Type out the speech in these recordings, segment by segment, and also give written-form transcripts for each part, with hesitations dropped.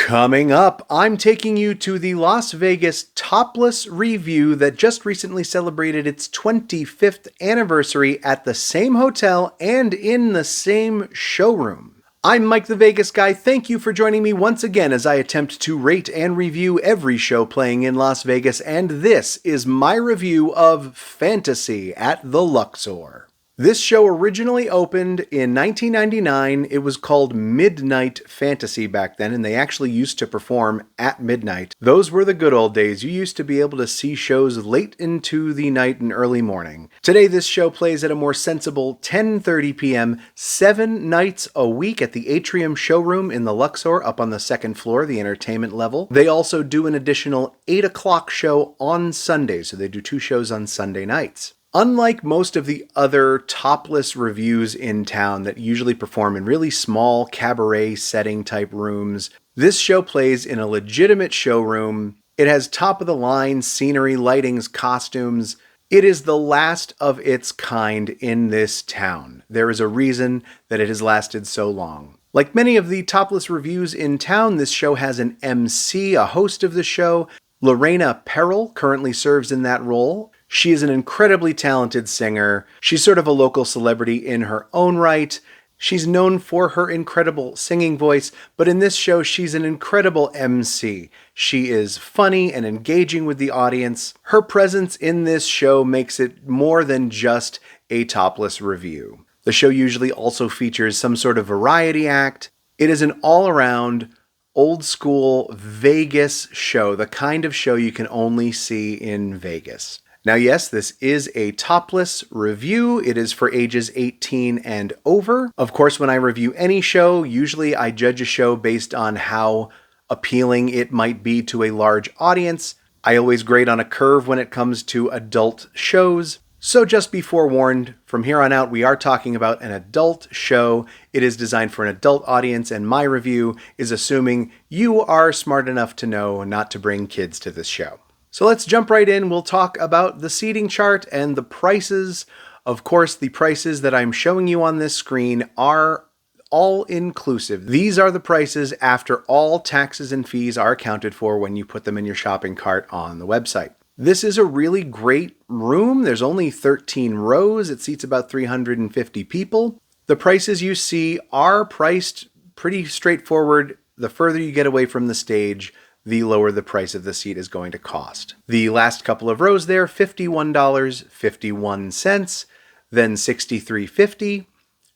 Coming up, I'm taking you to the Las Vegas Topless Review that just recently celebrated its 25th anniversary at the same hotel and in the same showroom. I'm Mike the Vegas Guy. Thank you for joining me once again as I attempt to rate and review every show playing in Las Vegas, and this is my review of Fantasy at the LUXOR. This show originally opened in 1999. It was called Midnight Fantasy back then, and they actually used to perform at midnight. Those were the good old days. You used to be able to see shows late into the night and early morning. Today, this show plays at a more sensible 10:30 p.m., 7 nights a week at the Atrium Showroom in the LUXOR up on the second floor, the entertainment level. They also do an additional 8 o'clock show on Sunday, so they do 2 shows on Sunday nights. Unlike most of the other topless reviews in town that usually perform in really small cabaret setting type rooms, this show plays in a legitimate showroom. It has top-of-the-line scenery, lightings, costumes. It is the last of its kind in this town. There is a reason that it has lasted so long. Like many of the topless reviews in town, this show has an MC, a host of the show. Lorena Perrell currently serves in that role. She is an incredibly talented singer. She's sort of a local celebrity in her own right. She's known for her incredible singing voice, but in this show, she's an incredible MC. She is funny and engaging with the audience. Her presence in this show makes it more than just a topless review. The show usually also features some sort of variety act. It is an all-around, old-school Vegas show, the kind of show you can only see in Vegas. Now, yes, this is a topless review. It is for ages 18 and over. Of course, when I review any show, usually I judge a show based on how appealing it might be to a large audience. I always grade on a curve when it comes to adult shows. So just be forewarned, from here on out, we are talking about an adult show. It is designed for an adult audience, and my review is assuming you are smart enough to know not to bring kids to this show. So let's jump right in. We'll talk about the seating chart and the prices. Of course, the prices that I'm showing you on this screen are all inclusive. These are the prices after all taxes and fees are accounted for when you put them in your shopping cart on the website. This is a really great room. There's only 13 rows. It seats about 350 people. The prices you see are priced pretty straightforward. The further you get away from the stage, the lower the price of the seat is going to cost. The last couple of rows there, $51.51, then $63.50,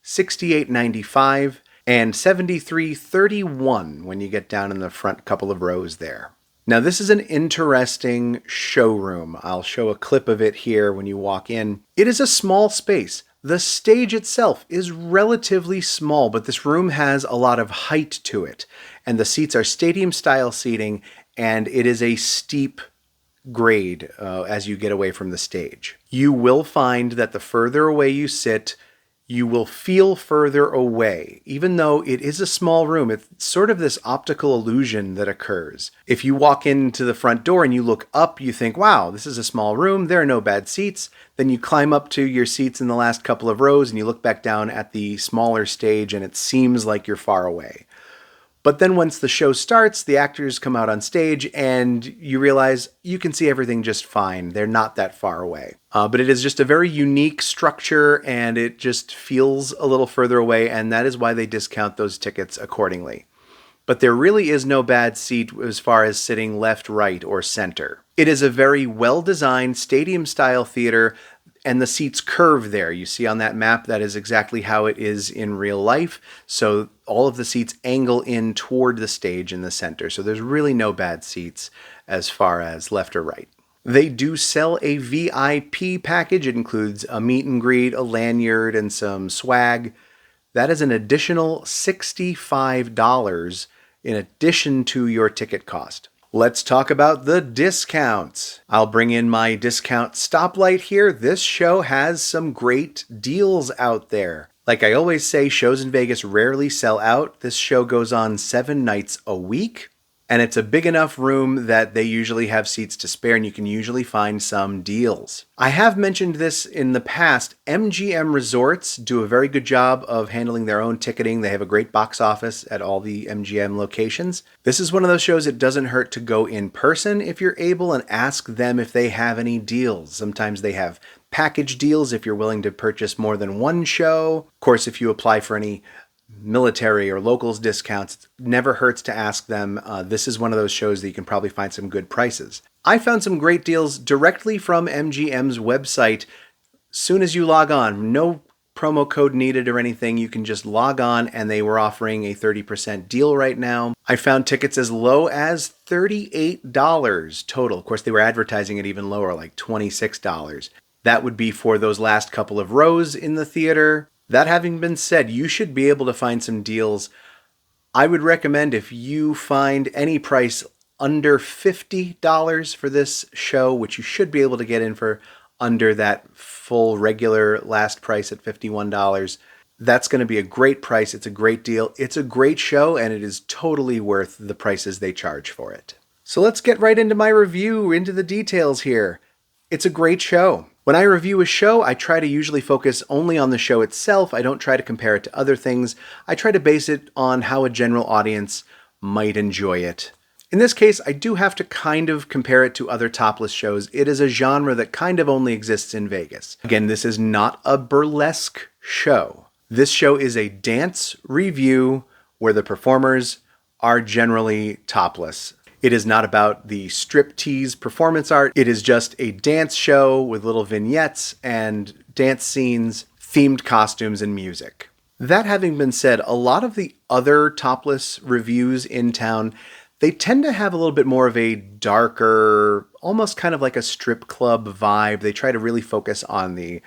$68.95, and $73.31 when you get down in the front couple of rows there. Now, this is an interesting showroom. I'll show a clip of it here when you walk in. It is a small space. The stage itself is relatively small, but this room has a lot of height to it. And the seats are stadium-style seating, and it is a steep grade as you get away from the stage. You will find that the further away you sit, you will feel further away. Even though it is a small room, it's sort of this optical illusion that occurs. If you walk into the front door and you look up, you think, wow, this is a small room, there are no bad seats. Then you climb up to your seats in the last couple of rows and you look back down at the smaller stage and it seems like you're far away. But then once the show starts, the actors come out on stage and you realize you can see everything just fine. They're not that far away. But it is just a very unique structure and it just feels a little further away, and that is why they discount those tickets accordingly. But there really is no bad seat as far as sitting left, right, or center. It is a very well-designed stadium-style theater, and the seats curve there. You see on that map, that is exactly how it is in real life. So all of the seats angle in toward the stage in the center. So there's really no bad seats as far as left or right. They do sell a VIP package. It includes a meet and greet, a lanyard, and some swag. That is an additional $65 in addition to your ticket cost. Let's talk about the discounts. I'll bring in my discount stoplight here. This show has some great deals out there. Like I always say, shows in Vegas rarely sell out. This show goes on 7 nights a week. And it's a big enough room that they usually have seats to spare, and you can usually find some deals. I have mentioned this in the past. MGM Resorts do a very good job of handling their own ticketing. They have a great box office at all the MGM locations. This is one of those shows it doesn't hurt to go in person if you're able and ask them if they have any deals. Sometimes they have package deals if you're willing to purchase more than one show. Of course, if you apply for any military or locals discounts, it never hurts to ask them. This is one of those shows that you can probably find some good prices. I found some great deals directly from MGM's website. Soon as you log on, no promo code needed or anything. You can just log on, and they were offering a 30% deal right now. I found tickets as low as $38 total. Of course, they were advertising it even lower, like $26. That would be for those last couple of rows in the theater. That having been said, you should be able to find some deals. I would recommend, if you find any price under $50 for this show, which you should be able to get in for under that full regular last price at $51, that's going to be a great price. It's a great deal. It's a great show, and it is totally worth the prices they charge for it. So let's get right into my review, into the details here. It's a great show. When I review a show, I try to usually focus only on the show itself. I don't try to compare it to other things. I try to base it on how a general audience might enjoy it. In this case, I do have to kind of compare it to other topless shows. It is a genre that kind of only exists in Vegas. Again, this is not a burlesque show. This show is a dance review where the performers are generally topless. It is not about the striptease performance art. It is just a dance show with little vignettes and dance scenes, themed costumes, and music. That having been said, a lot of the other topless reviews in town, they tend to have a little bit more of a darker, almost kind of like a strip club vibe. They try to really focus on the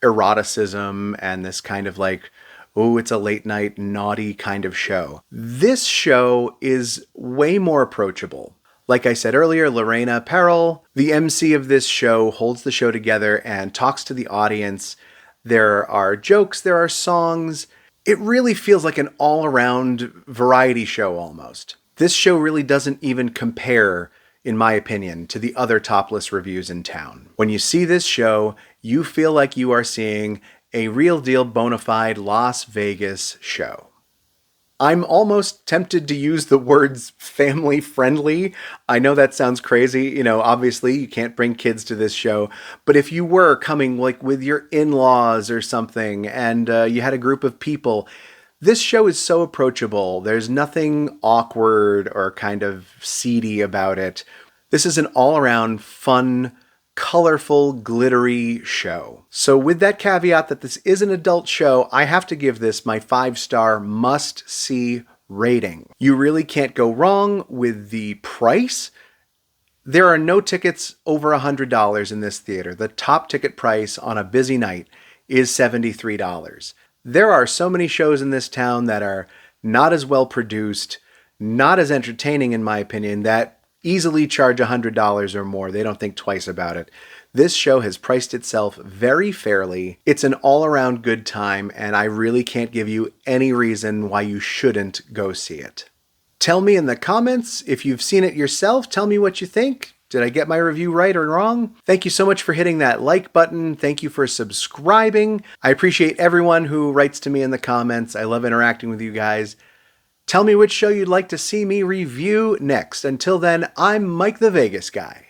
eroticism and this kind of like, oh, it's a late night, naughty kind of show. This show is way more approachable. Like I said earlier, Lorena Perel, the MC of this show, holds the show together and talks to the audience. There are jokes, there are songs. It really feels like an all-around variety show almost. This show really doesn't even compare, in my opinion, to the other topless reviews in town. When you see this show, you feel like you are seeing a real deal bona fide Las Vegas show. I'm almost tempted to use the words family friendly. I know that sounds crazy. Obviously you can't bring kids to this show, but if you were coming like with your in-laws or something and you had a group of people, this show is so approachable. There's nothing awkward or kind of seedy about it. This is an all-around fun, colorful, glittery show. So with that caveat that this is an adult show, I have to give this my 5-star must-see rating. You really can't go wrong with the price. There are no tickets over $100 in this theater. The top ticket price on a busy night is $73. There are so many shows in this town that are not as well produced, not as entertaining in my opinion, that easily charge $100 or more. They don't think twice about it. This show has priced itself very fairly. It's an all-around good time, and I really can't give you any reason why you shouldn't go see it. Tell me in the comments if you've seen it yourself. Tell me what you think. Did I get my review right or wrong? Thank you so much for hitting that like button. Thank you for subscribing. I appreciate everyone who writes to me in the comments. I love interacting with you guys. Tell me which show you'd like to see me review next. Until then, I'm Mike the Vegas Guy.